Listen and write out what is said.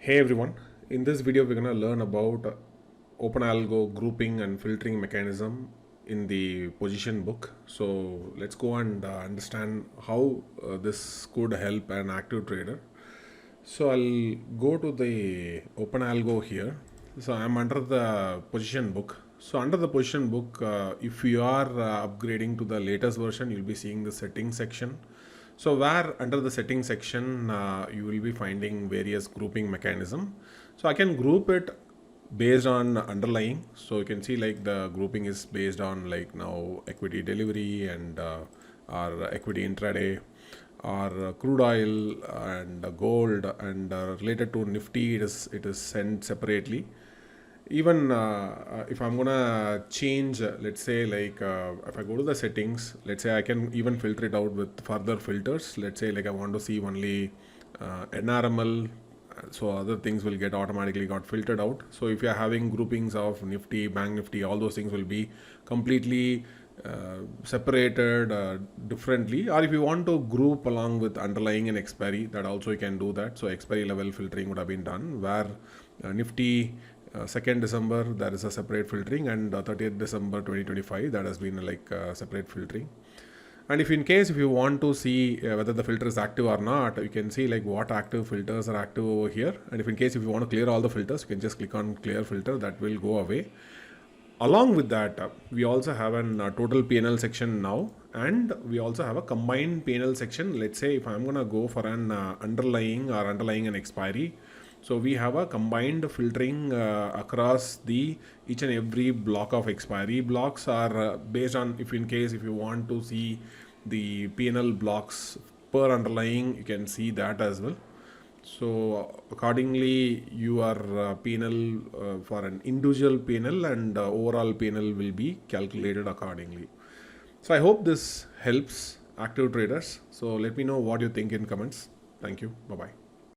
Hey everyone, in this video we're going to learn about OpenAlgo grouping and filtering mechanism in the position book. So let's go and understand how this could help an active trader. So I'll go to the OpenAlgo here. So I'm under the position book. So under the position book, if you are upgrading to the latest version, you'll be seeing the settings section. So where under the settings section, you will be finding various grouping mechanism. So I can group it based on underlying. So you can see like the grouping is based on like now equity delivery and or equity intraday or crude oil and gold and related to Nifty, it is sent separately. Even if I'm gonna change, let's say like if I go to the settings, let's say I can even filter it out with further filters. Let's say like I want to see only NRML, so other things will get automatically got filtered out. So if you're having groupings of Nifty, Bank Nifty, all those things will be completely separated differently. Or if you want to group along with underlying and expiry, that also you can do that. So expiry level filtering would have been done where Nifty 2nd December there is a separate filtering, and 30th December 2025 that has been like separate filtering. And if you want to see whether the filter is active or not, you can see like what active filters are active over here. And if you want to clear all the filters, you can just click on clear filter, that will go away. Along with that, we also have an total PNL section now, and we also have a combined PNL section. Let's say if I'm gonna go for an underlying and expiry, so we have a combined filtering across the each and every block of expiry. Blocks are based on if you want to see the PNL blocks per underlying, you can see that as well. So accordingly, your PNL for an individual PNL and overall PNL will be calculated accordingly. So I hope this helps active traders. So let me know what you think in comments. Thank you. Bye bye.